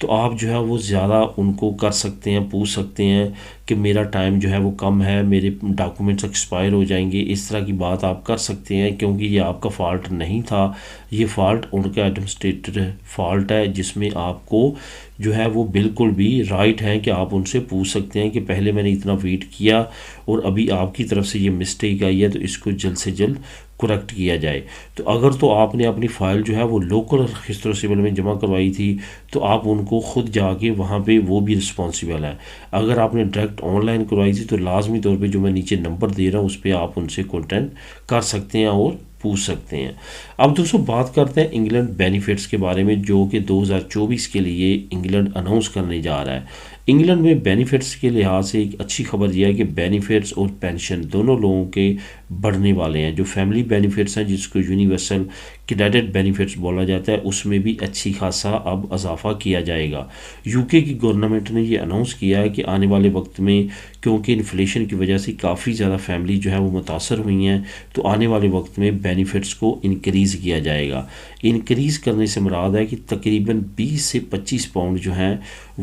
تو آپ جو ہے وہ زیادہ ان کو کر سکتے ہیں، پوچھ سکتے ہیں کہ میرا ٹائم جو ہے وہ کم ہے، میرے ڈاکومنٹس ایکسپائر ہو جائیں گے، اس طرح کی بات آپ کر سکتے ہیں، کیونکہ یہ آپ کا فالٹ نہیں تھا، یہ فالٹ ان کا ایڈمنسٹریٹر فالٹ ہے، جس میں آپ کو جو ہے وہ بالکل بھی رائٹ ہے کہ آپ ان سے پوچھ سکتے ہیں کہ پہلے میں نے اتنا ویٹ کیا اور ابھی آپ کی طرف سے یہ مسٹیک آئی ہے تو اس کو جلد سے جلد کریکٹ کیا جائے۔ تو اگر تو آپ نے اپنی فائل جو ہے وہ لوکل رجسٹر سول میں جمع کروائی تھی تو آپ ان کو خود جا کے وہاں پہ وہ بھی رسپانسیبل ہے۔ اگر آپ نے ڈائریکٹ آن لائن کروائی تھی تو لازمی طور پہ جو میں نیچے نمبر دے رہا ہوں اس پہ آپ ان سے کانٹیکٹ کر سکتے ہیں اور پوچھ سکتے ہیں۔ اب دوستوں بات کرتے ہیں انگلینڈ بینیفٹس کے بارے میں، جو کہ 2024 کے لیے انگلینڈ اناؤنس کرنے جا رہا ہے۔ انگلینڈ میں بینیفٹس کے لحاظ سے ایک اچھی خبر یہ ہے کہ بینیفٹس اور پینشن دونوں لوگوں کے بڑھنے والے ہیں۔ جو فیملی بینیفٹس ہیں جس کو یونیورسل کینڈیڈیٹ بینیفٹس بولا جاتا ہے، اس میں بھی اچھی خاصا اب اضافہ کیا جائے گا۔ یو کے کی گورنمنٹ نے یہ اناؤنس کیا ہے کہ آنے والے وقت میں، کیونکہ انفلیشن کی وجہ سے کافی زیادہ فیملی جو ہے وہ متاثر ہوئی ہیں، تو آنے والے وقت میں بینیفٹس کو انکریز کیا جائے گا۔ انکریز کرنے سے مراد ہے کہ تقریباً 20 سے 25 پاؤنڈ جو ہیں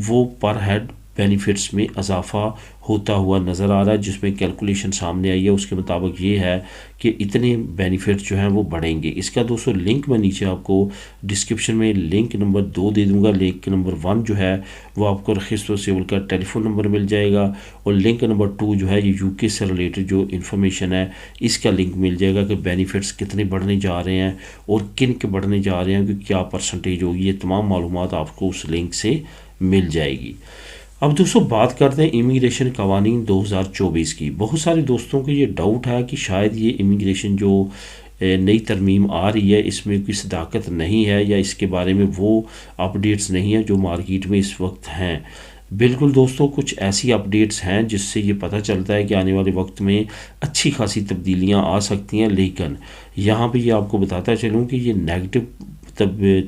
وہ پر ہیڈ بینیفٹس میں اضافہ ہوتا ہوا نظر آ رہا ہے، جس میں کیلکولیشن سامنے آئی ہے، اس کے مطابق یہ ہے کہ اتنے بینیفٹس جو ہیں وہ بڑھیں گے۔ اس کا دوستو لنک میں نیچے آپ کو ڈسکرپشن میں لنک نمبر 2 دے دوں گا۔ لنک نمبر 1 جو ہے وہ آپ کو رجسٹر سول کا ٹیلی فون نمبر مل جائے گا، اور لنک نمبر 2 جو ہے یہ یو کے سے ریلیٹڈ جو انفارمیشن ہے اس کا لنک مل جائے گا کہ بینیفٹس کتنے بڑھنے جا رہے ہیں اور کن کے بڑھنے جا رہے ہیں، کہ کیا پرسنٹیج ہوگی، یہ تمام معلومات آپ کو اس لنک سے مل جائے گی۔ اب دوستوں بات کرتے ہیں امیگریشن قوانین 2024 کی۔ بہت سارے دوستوں کو یہ ڈاؤٹ ہے کہ شاید یہ امیگریشن جو نئی ترمیم آ رہی ہے اس میں کوئی صداقت نہیں ہے، یا اس کے بارے میں وہ اپڈیٹس نہیں ہیں جو مارکیٹ میں اس وقت ہیں۔ بالکل دوستوں، کچھ ایسی اپڈیٹس ہیں جس سے یہ پتہ چلتا ہے کہ آنے والے وقت میں اچھی خاصی تبدیلیاں آ سکتی ہیں، لیکن یہاں پہ یہ آپ کو بتاتا چلوں کہ یہ نیگیٹو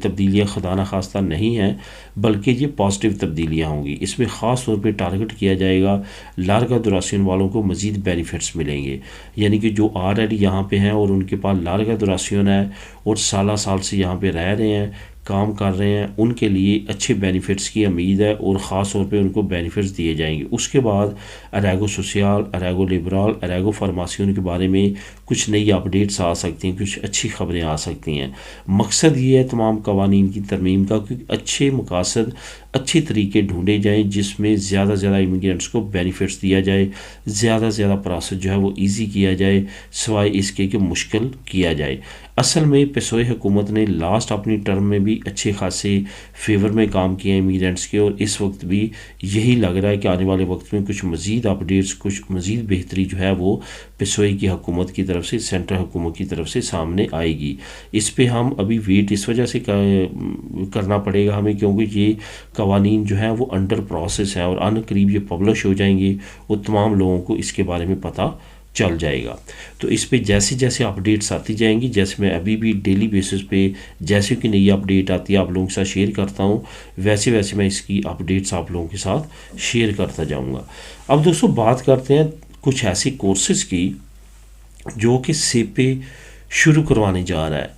تبدیلیاں خدا نخواستہ نہیں ہیں، بلکہ یہ پازیٹیو تبدیلیاں ہوں گی۔ اس میں خاص طور پہ ٹارگٹ کیا جائے گا لارگا دوراسیون والوں کو مزید بینیفٹس ملیں گے، یعنی کہ جو آلریڈی یہاں پہ ہیں اور ان کے پاس لارگا دوراسیون ہے اور سالہ سال سے یہاں پہ رہ رہے ہیں، کام کر رہے ہیں، ان کے لیے اچھے بینیفٹس کی امید ہے، اور خاص طور پہ ان کو بینیفٹس دیے جائیں گے۔ اس کے بعد اریگو سوسیال، اریگو لیبرال، اریگو فارماسیون کے بارے میں کچھ نئی اپڈیٹس آ سکتی ہیں، کچھ اچھی خبریں آ سکتی ہیں۔ مقصد یہ ہے تمام قوانین کی ترمیم کا کہ اچھے مقاصد، اچھے طریقے ڈھونڈے جائیں جس میں زیادہ سے زیادہ امیگرینٹس کو بینیفٹس دیا جائے، زیادہ سے زیادہ پروسیس جو ہے وہ ایزی کیا جائے، سوائے اس کے کہ مشکل کیا جائے۔ اصل میں پیسوئے حکومت نے لاسٹ اپنی ٹرم میں بھی اچھے خاصے فیور میں کام کیا ہے امیگرینٹس کے، اور اس وقت بھی یہی لگ رہا ہے کہ آنے والے وقت میں کچھ مزید اپڈیٹس، کچھ مزید بہتری جو ہے وہ پیسوئے کی حکومت کی طرف سے، سینٹرل حکومت کی طرف سے سامنے آئے گی۔ اس پہ ہم ابھی ویٹ اس وجہ سے کرنا پڑے گا ہمیں، کیونکہ یہ قوانین جو ہیں وہ انڈر پروسیس ہیں، اور ان قریب یہ پبلش ہو جائیں گے اور تمام لوگوں کو اس کے بارے میں پتہ چل جائے گا۔ تو اس پہ جیسے جیسے اپڈیٹس آتی جائیں گی، جیسے میں ابھی بھی ڈیلی بیسس پہ جیسے کہ نئی اپڈیٹ آتی ہے آپ لوگوں کے ساتھ شیئر کرتا ہوں، ویسے ویسے میں اس کی اپڈیٹس آپ لوگوں کے ساتھ شیئر کرتا جاؤں گا۔ اب دوستوں بات کرتے ہیں کچھ ایسے کورسز کی جو کہ سیپے شروع کروانے جا رہا ہے۔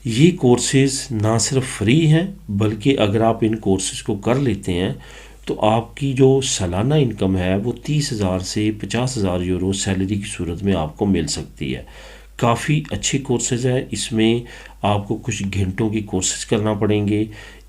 یہ کورسز نہ صرف فری ہیں، بلکہ اگر آپ ان کورسز کو کر لیتے ہیں تو آپ کی جو سالانہ انکم ہے وہ 30,000 سے 50,000 یورو سیلری کی صورت میں آپ کو مل سکتی ہے۔ کافی اچھے کورسز ہیں، اس میں آپ کو کچھ گھنٹوں کی کورسز کرنا پڑیں گے۔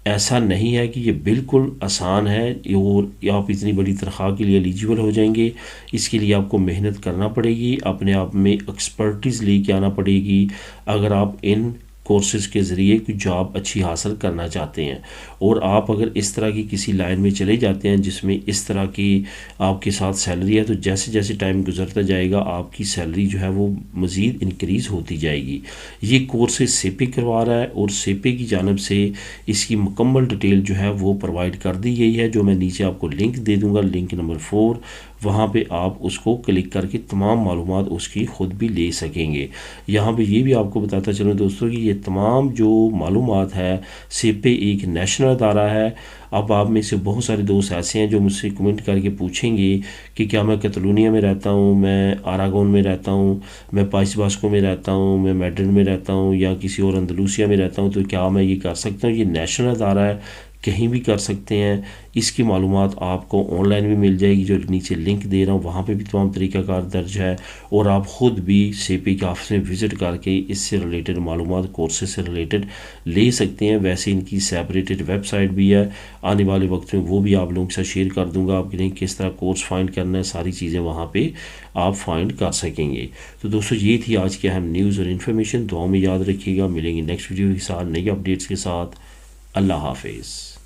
ایسا نہیں ہے کہ یہ بالکل آسان ہے اور آپ اتنی بڑی تنخواہ کے لیے ایلیجیبل ہو جائیں گے۔ اس کے لیے آپ کو محنت کرنا پڑے گی، اپنے آپ میں ایکسپرٹیز لے کے آنا پڑے گی اگر آپ ان کورسز کے ذریعے کوئی جاب اچھی حاصل کرنا چاہتے ہیں۔ اور آپ اگر اس طرح کی کسی لائن میں چلے جاتے ہیں جس میں اس طرح کی آپ کے ساتھ سیلری ہے، تو جیسے جیسے ٹائم گزرتا جائے گا آپ کی سیلری جو ہے وہ مزید انکریز ہوتی جائے گی۔ یہ کورسز سیپے کروا رہا ہے، اور سیپے کی جانب سے اس کی مکمل ڈیٹیل جو ہے وہ پرووائڈ کر دی گئی ہے، جو میں نیچے آپ کو لنک دے دوں گا، لنک نمبر 4۔ وہاں پہ آپ اس کو کلک کر کے تمام معلومات اس کی خود بھی لے سکیں گے۔ یہاں پہ یہ بھی آپ کو بتاتا چلوں دوستوں کہ یہ تمام جو معلومات ہے، سیپے ایک نیشنل ادارہ ہے۔ اب آپ میں سے بہت سارے دوست ایسے ہیں جو مجھ سے کمنٹ کر کے پوچھیں گے کہ کیا میں کتلونیا میں رہتا ہوں، میں آراگون میں رہتا ہوں، میں پائس باسکو میں رہتا ہوں، میں میڈرڈ میں رہتا ہوں، یا کسی اور اندلوسیا میں رہتا ہوں، تو کیا میں یہ کر سکتا ہوں؟ یہ نیشنل ادارہ ہے، کہیں بھی کر سکتے ہیں. اس کی معلومات آپ کو آن لائن بھی مل جائے گی, جو نیچے لنک دے رہا ہوں وہاں پہ بھی تمام طریقہ کار درج ہے, اور آپ خود بھی CPA کے آفس میں وزٹ کر کے اس سے ریلیٹڈ معلومات کورسز سے ریلیٹڈ لے سکتے ہیں. ویسے ان کی سیپریٹڈ ویب سائٹ بھی ہے, آنے والے وقت میں وہ بھی آپ لوگوں کے ساتھ شیئر کر دوں گا. آپ کے لیے کس طرح کورس فائنڈ کرنا ہے, ساری چیزیں وہاں پہ آپ فائنڈ کر سکیں گے. تو دوستو یہ تھی آج کی اہم نیوز اور انفارمیشن. دعاؤں میں یاد رکھیے گا. ملیں گے نیکسٹ ویڈیو کے ساتھ نئی اپڈیٹس کے ساتھ. اللہ حافظ.